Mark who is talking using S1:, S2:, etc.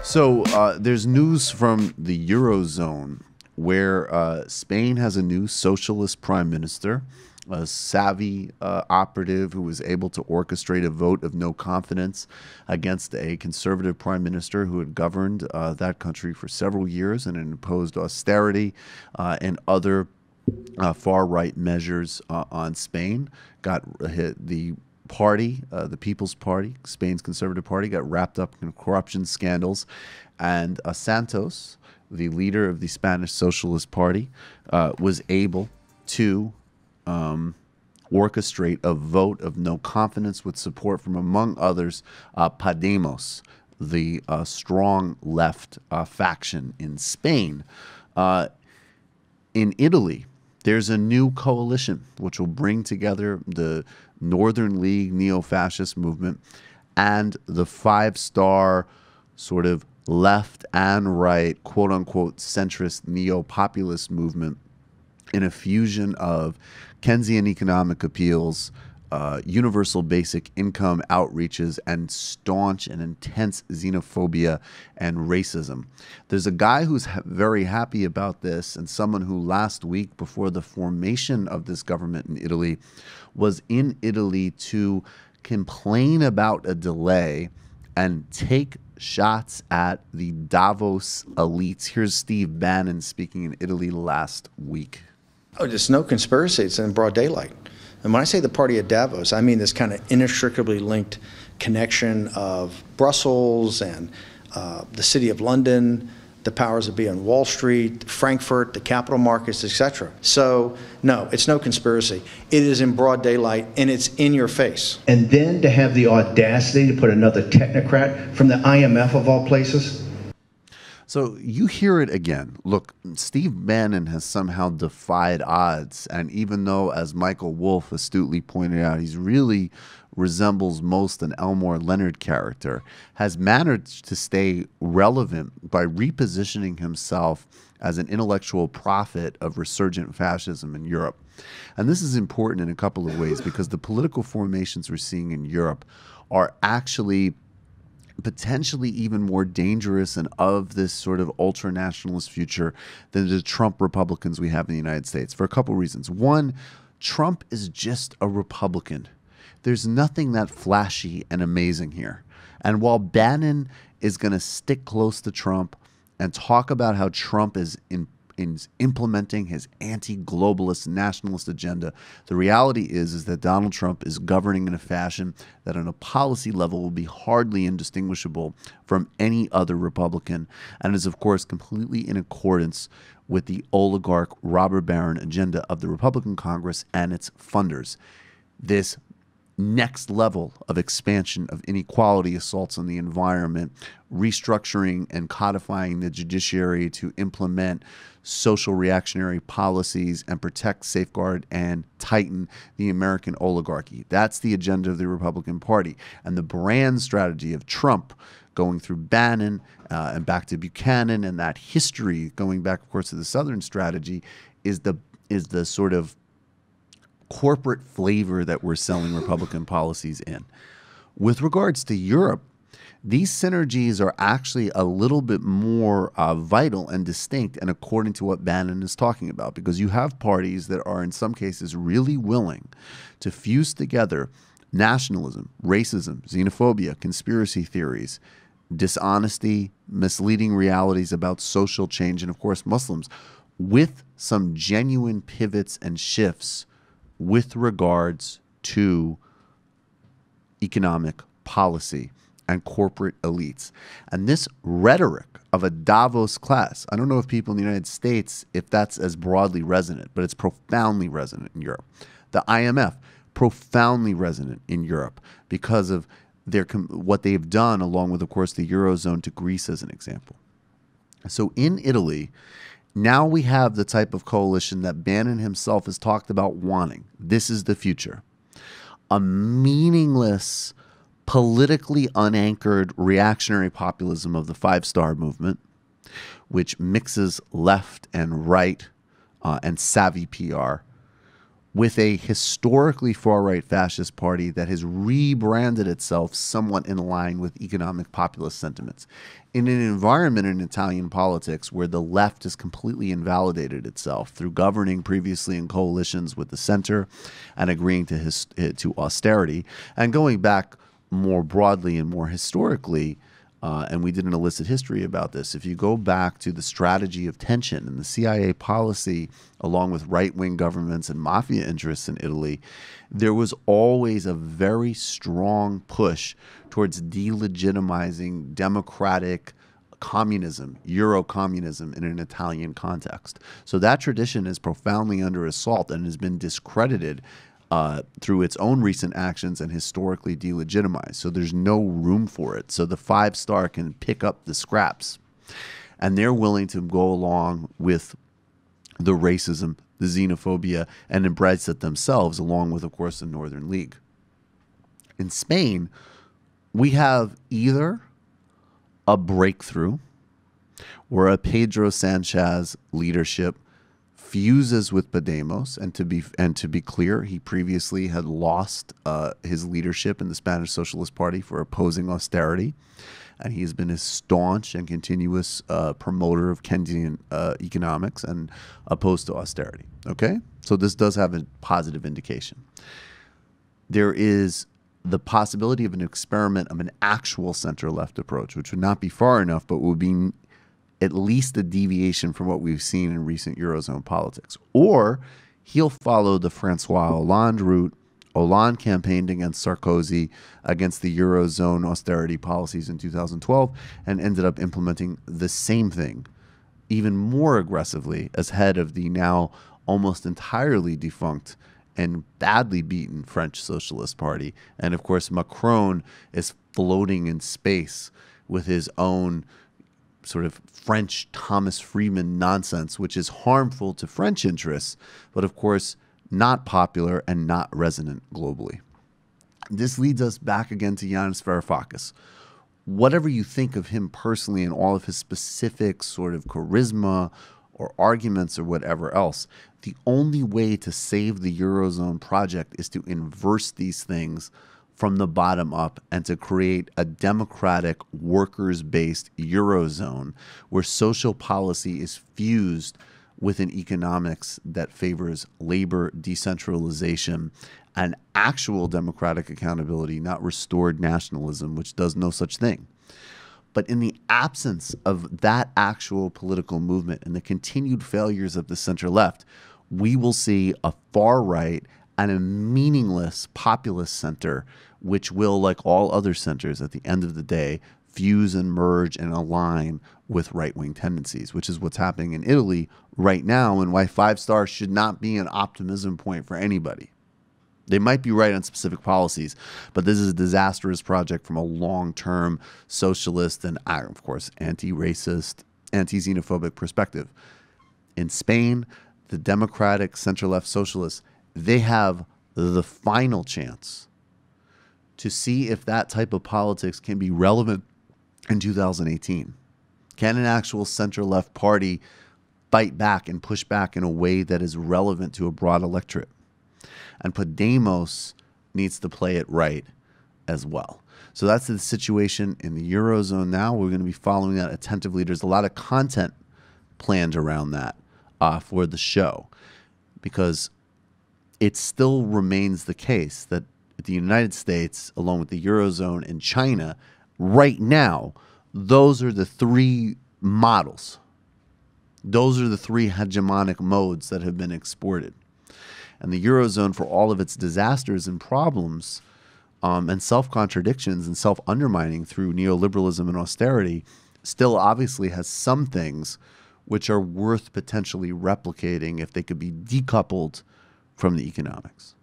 S1: So there's news from the Eurozone where Spain has a new socialist prime minister, a savvy operative who was able to orchestrate a vote of no confidence against a conservative prime minister who had governed that country for several years and imposed austerity and other far-right measures on Spain. Got hit the party, the People's Party, Spain's Conservative Party, got wrapped up in corruption scandals. And Santos, the leader of the Spanish Socialist Party, was able to orchestrate a vote of no confidence with support from, among others, Podemos, the strong left faction in Spain. In Italy, there's a new coalition which will bring together the Northern League neo-fascist movement and the five-star sort of left and right, quote-unquote, centrist neo-populist movement in a fusion of Keynesian economic appeals, universal basic income outreaches, and staunch and intense xenophobia and racism. There's a guy who's very happy about this, and someone who last week, before the formation of this government in Italy, was in Italy to complain about a delay and take shots at the Davos elites. Here's Steve Bannon speaking in Italy last week.
S2: Oh, there's no conspiracy. It's in broad daylight. And when I say the party at Davos, I mean this kind of inextricably linked connection of Brussels and the city of London, the powers that be on Wall Street, Frankfurt, the capital markets, etc. So, no, it's no conspiracy. It is in broad daylight, and it's in your face.
S3: And then to have the audacity to put another technocrat from the IMF of all places.
S1: So you hear it again. Look, Steve Bannon has somehow defied odds. And even though, as Michael Wolff astutely pointed out, he's really resembles most an Elmore Leonard character, has managed to stay relevant by repositioning himself as an intellectual prophet of resurgent fascism in Europe. And this is important in a couple of ways, because the political formations we're seeing in Europe are actually potentially even more dangerous and of this sort of ultra-nationalist future than the Trump Republicans we have in the United States, for a couple of reasons. One, Trump is just a Republican. There's nothing that flashy and amazing here. And while Bannon is going to stick close to Trump and talk about how Trump is implementing his anti-globalist nationalist agenda, the reality is that Donald Trump is governing in a fashion that on a policy level will be hardly indistinguishable from any other Republican, and is of course completely in accordance with the oligarch robber baron agenda of the Republican Congress and its funders. This next level of expansion of inequality, assaults on the environment, restructuring and codifying the judiciary to implement social reactionary policies and protect, safeguard, and tighten the American oligarchy. That's the agenda of the Republican Party. And the brand strategy of Trump, going through Bannon and back to Buchanan, and that history going back, of course, to the Southern strategy, is the sort of corporate flavor that we're selling Republican policies in. With regards to Europe, these synergies are actually a little bit more vital and distinct, and according to what Bannon is talking about, because you have parties that are in some cases really willing to fuse together nationalism, racism, xenophobia, conspiracy theories, dishonesty, misleading realities about social change, and of course Muslims, with some genuine pivots and shifts with regards to economic policy and corporate elites. And this rhetoric of a Davos class, I don't know if people in the United States, if that's as broadly resonant, but it's profoundly resonant in Europe. The IMF, profoundly resonant in Europe because of what they've done, along with, of course, the Eurozone to Greece as an example. So in Italy, now we have the type of coalition that Bannon himself has talked about wanting. This is the future. A meaningless, politically unanchored reactionary populism of the five-star movement, which mixes left and right and savvy PR with a historically far-right fascist party that has rebranded itself somewhat in line with economic populist sentiments. In an environment in Italian politics where the left has completely invalidated itself through governing previously in coalitions with the center and agreeing to austerity, and going back more broadly and more historically, and we did an illicit history about this. If you go back to the strategy of tension and the CIA policy, along with right-wing governments and mafia interests in Italy, there was always a very strong push towards delegitimizing democratic communism, Euro-communism in an Italian context. So that tradition is profoundly under assault and has been discredited through its own recent actions and historically delegitimized. So there's no room for it. So the Five Star can pick up the scraps, and they're willing to go along with the racism, the xenophobia, and embrace it themselves, along with, of course, the Northern League. In Spain, we have either a breakthrough where a Pedro Sanchez leadership fuses with Podemos, and to be clear, he previously had lost his leadership in the Spanish Socialist Party for opposing austerity, and he has been a staunch and continuous promoter of Keynesian economics and opposed to austerity. Okay, so this does have a positive indication. There is the possibility of an experiment of an actual center-left approach, which would not be far enough, but would be at least a deviation from what we've seen in recent Eurozone politics. Or he'll follow the Francois Hollande route. Hollande campaigned against Sarkozy against the Eurozone austerity policies in 2012 and ended up implementing the same thing, even more aggressively, as head of the now almost entirely defunct and badly beaten French Socialist Party. And of course, Macron is floating in space with his own sort of French Thomas Friedman nonsense, which is harmful to French interests, but of course not popular and not resonant globally. This leads us back again to Yanis Varoufakis. Whatever you think of him personally and all of his specific sort of charisma or arguments or whatever else, the only way to save the Eurozone project is to inverse these things from the bottom up and to create a democratic, workers-based Eurozone where social policy is fused with an economics that favors labor, decentralization, and actual democratic accountability, not restored nationalism, which does no such thing. But in the absence of that actual political movement and the continued failures of the center-left, we will see a far-right and a meaningless populist center, which will, like all other centers at the end of the day, fuse and merge and align with right-wing tendencies, which is what's happening in Italy right now, and why Five Star should not be an optimism point for anybody. They might be right on specific policies, but this is a disastrous project from a long-term socialist and, of course, anti-racist, anti-xenophobic perspective. In Spain, the democratic center-left socialists, they have the final chance to see if that type of politics can be relevant in 2018. Can an actual center-left party fight back and push back in a way that is relevant to a broad electorate? And Podemos needs to play it right as well. So that's the situation in the Eurozone now. We're going to be following that attentively. There's a lot of content planned around that for the show, because it still remains the case that the United States, along with the Eurozone and China, right now, those are the three models. Those are the three hegemonic modes that have been exported. And the Eurozone, for all of its disasters and problems and self-contradictions and self-undermining through neoliberalism and austerity, still obviously has some things which are worth potentially replicating if they could be decoupled from the economics.